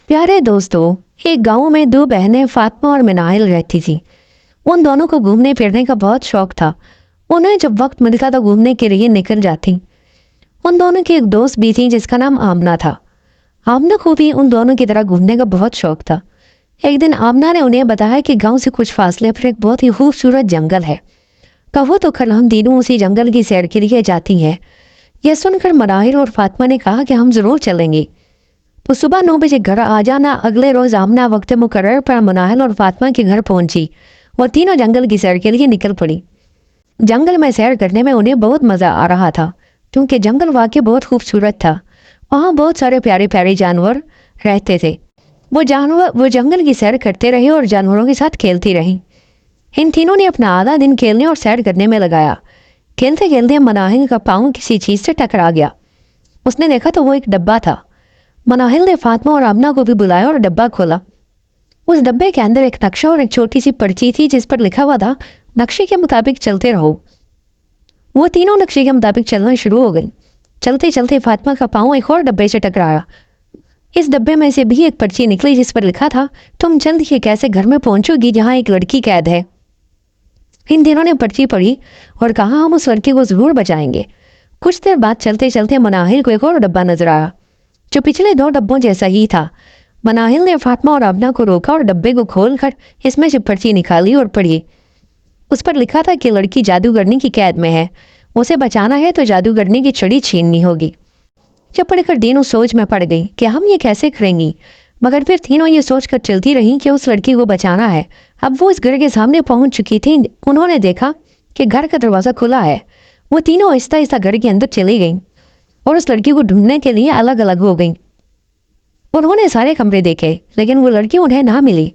प्यारे दोस्तों, एक गांव में दो बहनें फातिमा और मिनाइल रहती थी। उन दोनों को घूमने फिरने का बहुत शौक था। उन्हें जब वक्त मिलता तो घूमने के लिए निकल जाती। उन दोनों की एक दोस्त भी थी जिसका नाम आमना था। आमना को भी उन दोनों की तरह घूमने का बहुत शौक था। एक दिन आमना ने उन्हें बताया कि गांव से कुछ फासले पर एक बहुत ही खूबसूरत जंगल है। कहो तो कल हम तीनों उसी जंगल की सैर के लिए जाती हैं। यह सुनकर मिनाइल और फातिमा ने कहा कि हम जरूर चलेंगे। तो सुबह 9 बजे घर आ जाना। अगले रोज आमना वक्त मुकर्रर पर मिनाइल और फातिमा के घर पहुंची। वो तीनों जंगल की सैर के लिए निकल पड़ी। जंगल में सैर करने में उन्हें बहुत मजा आ रहा था, क्योंकि जंगल वाकई बहुत खूबसूरत था। वहाँ बहुत सारे प्यारे प्यारे जानवर रहते थे। वो जंगल की सैर करते रहे और जानवरों के साथ खेलती रही। इन तीनों ने अपना आधा दिन खेलने और सैर करने में लगाया। खेलते खेलते मिनाइल का पाँव किसी चीज से टकरा गया। उसने देखा तो वो एक डब्बा था। मिनाइल ने फातिमा और आमना को भी बुलाया और डब्बा खोला। उस डब्बे के अंदर एक नक्शा और एक छोटी सी पर्ची थी जिस पर लिखा हुआ था, नक्शे के मुताबिक चलते रहो। वो तीनों नक्शे के मुताबिक चलना शुरू हो गई। चलते चलते फातिमा का पाँव एक और डब्बे से टकराया। इस डब्बे में से भी एक पर्ची निकली जिस पर लिखा था, तुम जल्द ही कैसे घर में पहुंचोगी जहाँ एक लड़की कैद है। इन तीनों ने पर्ची पढ़ी और कहा, हम उस लड़की को जरूर बचाएंगे। कुछ देर बाद चलते चलते मिनाइल को एक और डब्बा नजर आया जो पिछले 2 डब्बों जैसा ही था। मिनाइल ने फातिमा और आमना को रोका और डब्बे को खोलकर इसमें से पर्ची निकाली और पढ़ी। उस पर लिखा था कि लड़की जादूगरनी की कैद में है, उसे बचाना है तो जादूगरनी की छड़ी छीननी होगी। जब पढ़कर तीनों सोच में पड़ गई कि हम ये कैसे करेंगी, मगर फिर तीनों ये सोच कर चलती रही कि उस लड़की को बचाना है। अब वो इस घर के सामने पहुंच चुकी थी। उन्होंने देखा कि घर का दरवाज़ा खुला है। वो तीनों आहिस्ता आहिस्ता घर के अंदर चली गई और उस लड़की को ढूंढने के लिए अलग अलग हो गई। उन्होंने सारे कमरे देखे लेकिन वो लड़की उन्हें ना मिली।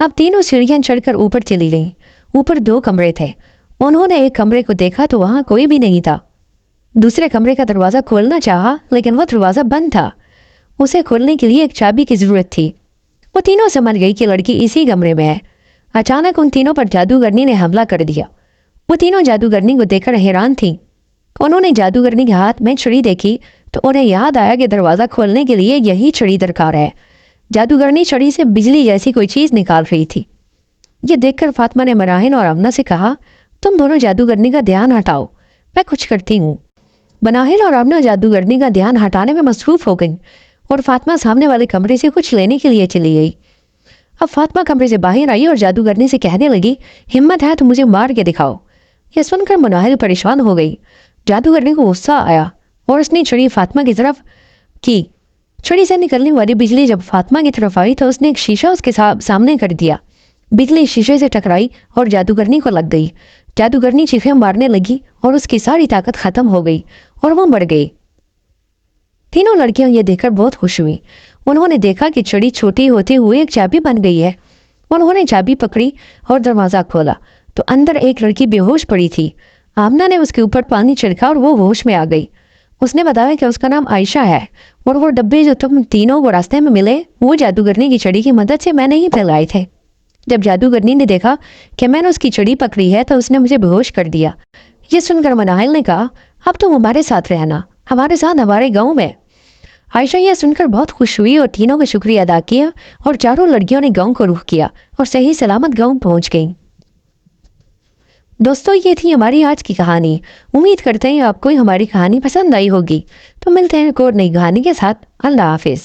अब तीनों सीढ़ियां चढ़कर ऊपर चली गईं। ऊपर 2 कमरे थे। उन्होंने एक कमरे को देखा तो वहां कोई भी नहीं था। दूसरे कमरे का दरवाज़ा खोलना चाहा लेकिन वो दरवाज़ा बंद था। उसे खोलने के लिए एक चाबी की जरूरत थी। वो तीनों समझ गई कि लड़की इसी कमरे में है। अचानक उन तीनों पर जादूगरनी ने हमला कर दिया। वो तीनों जादूगरनी को देखकर हैरान थी। उन्होंने जादूगरनी के हाथ में छड़ी देखी तो उन्हें याद आया कि दरवाज़ा खोलने के लिए यही छड़ी दरकार है। जादूगरनी छड़ी से बिजली जैसी कोई चीज़ निकाल रही थी। ये देखकर फातिमा ने मिनाइल और आमना से कहा, तुम दोनों जादूगरनी का ध्यान हटाओ, मैं कुछ करती हूँ। मिनाइल और आमना जादूगरनी का ध्यान हटाने में मसरूफ हो गई और फातिमा सामने वाले कमरे से कुछ लेने के लिए चली गई। अब फातिमा कमरे से बाहर आई और जादूगरनी से कहने लगी, हिम्मत है तो मुझे मार के दिखाओ। यह सुनकर मिनाइल परेशान हो गई। जादूगरनी को गुस्सा आया और उसने छड़ी फातिमा की तरफ की। छड़ी से निकलने वाली बिजली जब फातिमा की तरफ आई तो उसने एक शीशा उसके सामने कर दिया। बिजली शीशे से टकराई और जादूगरनी को लग गई। जादूगरनी चीखें मारने लगी और उसकी सारी ताकत खत्म हो गई और वो मर गई। तीनों लड़कियां ये देखकर बहुत खुश हुई। उन्होंने देखा कि छड़ी छोटी होते हुए एक चाबी बन गई है। उन्होंने चाबी पकड़ी और दरवाज़ा खोला तो अंदर एक लड़की बेहोश पड़ी थी। आमना ने उसके ऊपर पानी छिड़का और वो होश में आ गई। उसने बताया कि उसका नाम आयशा है और वो डब्बे जो तुम तीनों को रास्ते में मिले वो जादूगरनी की छड़ी की मदद से मैंने ही फैलाए थे। जब जादूगरनी ने देखा कि मैंने उसकी छड़ी पकड़ी है तो उसने मुझे बेहोश कर दिया। ये सुनकर मिनाइल ने कहा, अब तुम हमारे साथ रहना, हमारे साथ हमारे गाँव में। आयशा यह सुनकर बहुत खुश हुई और तीनों का शुक्रिया अदा किया और चारों लड़कियों ने गाँव को रुख किया और सही सलामत गाँव पहुँच गई। दोस्तों, ये थी हमारी आज की कहानी। उम्मीद करते हैं आपको हमारी कहानी पसंद आई होगी। तो मिलते हैं एक और नई कहानी के साथ। अल्लाह हाफिज।